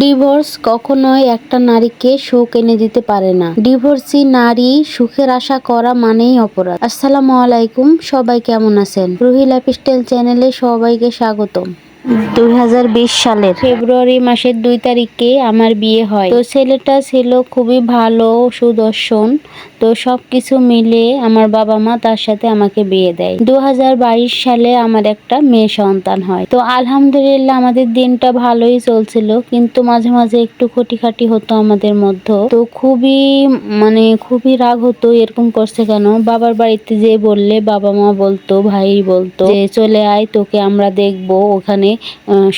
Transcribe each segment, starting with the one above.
Divorce কখনোই একটা নারীকে সুখ এনে দিতে পারে না। ডিভোর্সি নারী সুখের আশা করা মানেই অপরাধ। আসসালামু আলাইকুম, সবাই কেমন আছেন? রুহি লাইফস্টাইল চ্যানেলে সবাইকে স্বাগতম। 2020 সালের ফেব্রুয়ারি মাসের 2 তারিখে আমার বিয়ে হয়। তো ছেলেটা ছিল খুবই ভালো, সুদর্শন। তো সবকিছু মিলে আমার বাবা মা তার সাথে আমাকে বিয়ে দেয়। 2022 সালে আমার একটা মেয়ে সন্তান হয়। তো আলহামদুলিল্লাহ আমাদের দিনটা ভালোই চলছিল, কিন্তু মাঝে মাঝে একটু খুঁটিখাটি হতো আমাদের মধ্যে। তো খুবই রাগ হতো, এরকম করছে কেন। বাবার বাড়িতে যে বললে বাবা মা বলতো, ভাই বলতো যে চলে আয়, তোকে আমরা দেখবো, ওখানে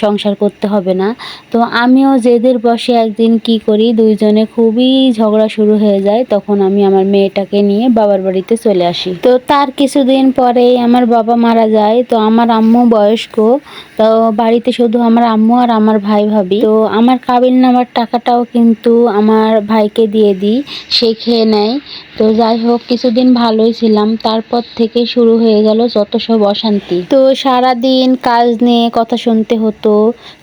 সংসার করতে হবে না। তো আমিও জেদের বসে একদিন কি করি, দুইজনে খুবই ঝগড়া শুরু হয়ে যায়। তখন আমি আমার মেয়েটাকে নিয়ে বাবার বাড়িতে চলে আসি। তো তার কিছুদিন পরেই আমার বাবা মারা যায়। তো আমার আম্মু বয়স্ক, তো বাড়িতে শুধু আমার আম্মু আর আমার ভাই ভাবি। তো আমার কাবিল নামার টাকাটাও কিন্তু আমার ভাইকে দিয়ে দিই, সে খেয়ে নেয়। তো যাই হোক, কিছুদিন ভালোই ছিলাম, তারপর থেকে শুরু হয়ে গেল যত সব অশান্তি। তো সারাদিন কাজ নিয়ে কথা শুনতে হতো,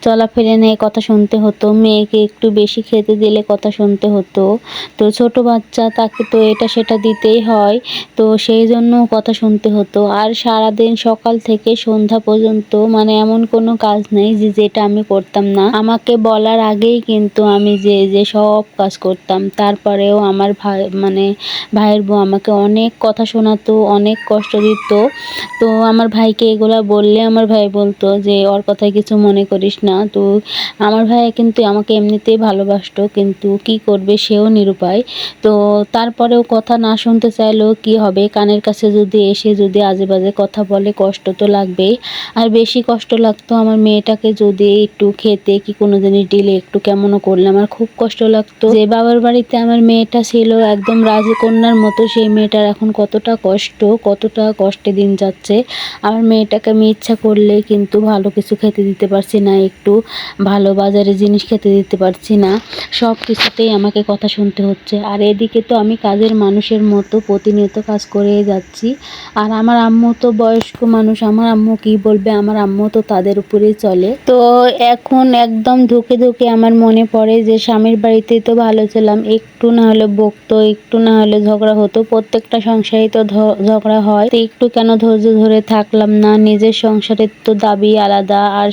চলাফেরা নিয়ে কথা শুনতে হতো, মেয়েকে একটু বেশি খেতে দিলে কথা শুনতে হতো। তো ছোট বাচ্চা, তাকে তো এটা সেটা দিতেই হয়, তো সেই জন্য কথা শুনতে হতো। আর সারাদিন সকাল থেকে সন্ধ্যা পর্যন্ত এমন কোনো কাজ নেই যেটা আমি করতাম না। আমাকে বলার আগেই কিন্তু আমি যে সব কাজ করতাম। তারপরেও আমার ভাইয়ের বউ আমাকে অনেক কথা শোনাতো, অনেক কষ্ট দিত। তো আমার ভাইকে এগুলা বললে আমার ভাই বলতো যে ওর কথায় কিছু মনে করিস না। তো আমার ভাই কিন্তু আমাকে এমনিতেই ভালোবাসতো, কিন্তু কি করবে, সেও নিরুপায়। তো তারপরেও কথা না শুনতে চাইলেও কি হবে, কানের কাছে যদি এসে যদি আজে বাজে কথা বলে, কষ্ট তো লাগবেই। আর বেশি কষ্ট লাগতো আমার মেয়েটাকে যদি একটু খেতে কি কোনো জিনিস দিলে একটু কেমনও করলে আমার খুব কষ্ট লাগতো। যে বাবার বাড়িতে আমার মেয়েটা ছিল একদম রাজকন্যার মতো, সেই মেয়েটার এখন কতটা কষ্টে দিন যাচ্ছে। আমার মেয়েটাকে আমি ইচ্ছা করলে কিন্তু ভালো কিছু খেতে দিতে পারছি না, একটু ভালো বাজারের জিনিস খেতে দিতে পারছি না। সব কিছুতেই আমাকে কথা শুনতে হচ্ছে। আর এদিকে তো আমি কাজের মানুষের মতো প্রতিনিয়ত কাজ করেই যাচ্ছি। আর আমার আম্মু তো বয়স্ক মানুষ, আমার আম্মু কি বলবে, আমার আম্মু তো তাদের উপরেই চলে। তো এখন একদম ধুকে ধুকে আমার মনে পড়ে যে স্বামীর বাড়িতেই তো ভালো ছিলাম, একটু না হলে বকতো, একটু না হলে ঝগড়া হতো, প্রত্যেকটা সংসারেই তো ঝগড়া হয়। তো একটু কেন ধৈর্য ধরে থাকলাম না? নিজের সংসারের তো দাবি আলাদা, আর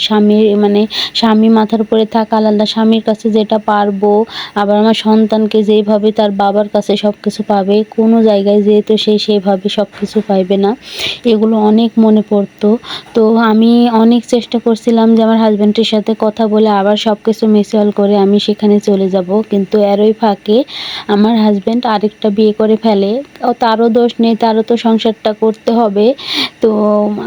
স্বামী মাথার উপরে থাকা আলাদা। স্বামীর কাছে যেটা পারবো, আবার আমার সন্তানকে যেভাবে তার বাবার কাছে সবকিছু পাবে, কোনো জায়গায় যেহেতু সেইভাবে সবকিছু পাইবে না, এগুলো অনেক মনে পড়তো। তো আমি অনেক চেষ্টা করছিলাম যে আমার হাজব্যান্ডের সাথে কথা বলে আবার সবকিছু মিউচুয়াল করে আমি সেখানে চলে যাব, কিন্তু এরই ফাঁকে আমার হাজব্যান্ড আরেকটা বিয়ে করে ফেলে। তারও দোষ নেই, তারও তো সংসারটা করতে হবে। তো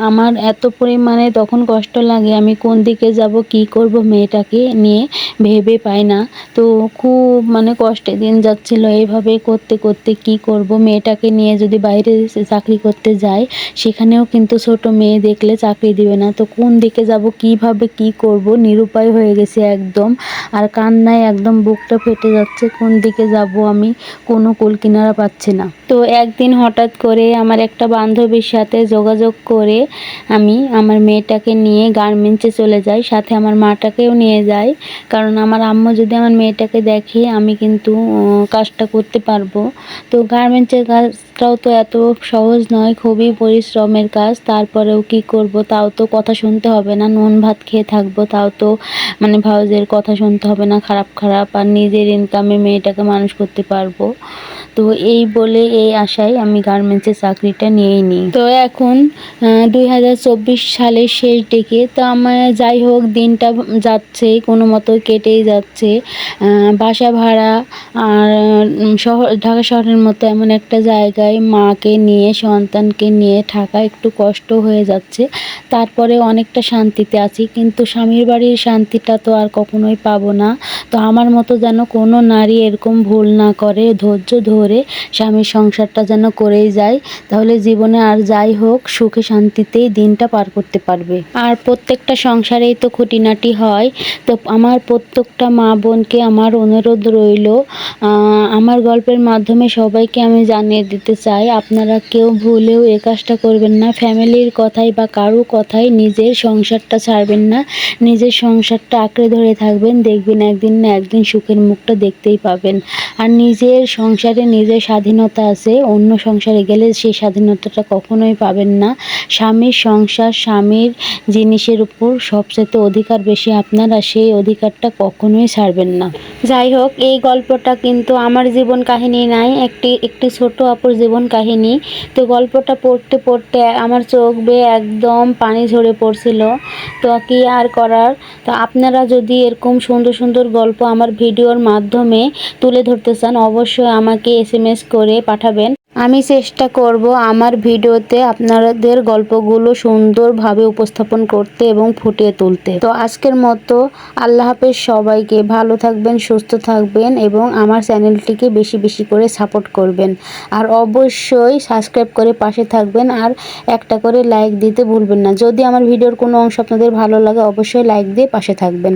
আমার এত পরিমাণে তখন কষ্ট লাগে, আমি কোন দিকে যাব, কি করব, মেয়েটাকে নিয়ে ভেবে পাই না। তো খুব কষ্টে দিন যাচ্ছিল। এইভাবে করতে করতে কি করব, মেয়েটাকে নিয়ে যদি বাইরে চাকরি করতে যাই, সেখানেও কিন্তু ছোট মেয়ে দেখলে চাকরি দিবে না। তো কোন দিকে যাব, কিভাবে কি করব, নিরুপায় হয়ে গেছি একদম। আর কান্নায় একদম বুকটা ফেটে যাচ্ছে, কোন দিকে যাব আমি কোনো কুল কিনারা পাচ্ছি না। তো একদিন হঠাৎ করে আমার একটা বান্ধবীর সাথে যোগাযোগ করে আমি আমার মেয়েটাকে নিয়ে গার্মেন্টসে চলে যাই, সাথে আমার মাটাকেও নিয়ে যাই। কারণ আমার আম্মু যদি আমার মেয়েটাকে দেখে, আমি কিন্তু কাজটা করতে পারবো। তো গার্মেন্টসের কাজটাও তো এত সহজ নয়, খুবই পরিশ্রমের কাজ। তারপরেও কি করব, তাও তো কথা শুনতে হবে না, নুন ভাত খেয়ে থাকবো, তাও তো ভাউজের কথা শুনতে হবে না খারাপ খারাপ, আর নিজের ইনকামে মেয়েটাকে মানুষ করতে পারবো। তো এই বলে এই আশায় আমি গার্মেন্টসের চাকরিটা নিয়েই নিই। তো এখন 2024 সালের শেষ দিকে, তো আমার যাই হোক দিনটা যাচ্ছে, কোনো মতো কেটেই যাচ্ছে। বাসা ভাড়া আর ঢাকা শহরের মতো এমন একটা জায়গায় মাকে নিয়ে সন্তানকে নিয়ে থাকা একটু কষ্ট হয়ে যাচ্ছে। তারপরে অনেকটা শান্তিতে আছি, কিন্তু স্বামীর বাড়ির শান্তিটা তো আর কখনোই পাবো না। তো আমার মতো যেন কোনো নারী এরকম ভুল না করে, ধৈর্য ধরে স্বামীর সংসারটা যেন করেই যায়, তাহলে জীবনে আর যাই হোক সুখে শান্তিতেই দিনটা পার করতে পারবে। আর প্রত্যেকটা সংসারেই তো খুঁটিনাটি হয়। তো আমার প্রত্যেকটা মা বোনকে আমার অনুরোধ রইল, আমার গল্পের মাধ্যমে সবাইকে আমি জানিয়ে দিতে চাই, আপনারা কেউ ভুলেও এ কাজটা করবেন না। ফ্যামিলির কথাই বা কারো কথাই নিজের সংসারটা ছাড়বেন না, নিজের সংসারটা আঁকড়ে ধরে থাকবেন, দেখবেন একদিন না না একদিন সুখের মুখটা দেখতেই পাবেন। আর নিজের সংসারে নিজের স্বাধীনতা আছে, অন্য সংসারে গেলে সেই স্বাধীনতাটা কখনোই পাবেন না। স্বামীর সংসার, স্বামীর জিনিসের উপর সবচেয়ে অধিকার বেশি আপনার, আর সেই অধিকারটা কখনোই ছাড়বেন না। যাই হোক, এই গল্পটা কিন্তু আমার জীবন কাহিনী নাই, একটি ছোট আপুর জীবন কাহিনী। তো গল্পটা পড়তে পড়তে আমার চোখ বেয়ে একদম পানি ঝরে পড়ছিল। তো কি আর করার। তো আপনারা যদি এরকম সুন্দর সুন্দর গল্প আমার ভিডিওর মাধ্যমে তুলে ধরতে চান, অবশ্যই আমাকে SMS করে পাঠাবেন। আমি চেষ্টা করব আমার ভিডিওতে আপনাদের গল্পগুলো সুন্দরভাবে উপস্থাপন করতে এবং ফুটিয়ে তুলতে। তো আজকের মতো আল্লাহ হাফেজ সবাইকে। ভালো থাকবেন, সুস্থ থাকবেন এবং আমার চ্যানেলটিকে বেশি বেশি করে সাপোর্ট করবেন। আর অবশ্যই সাবস্ক্রাইব করে পাশে থাকবেন, আর একটা করে লাইক দিতে ভুলবেন না। যদি আমার ভিডিওর কোনো অংশ আপনাদের ভালো লাগে, অবশ্যই লাইক দিয়ে পাশে থাকবেন।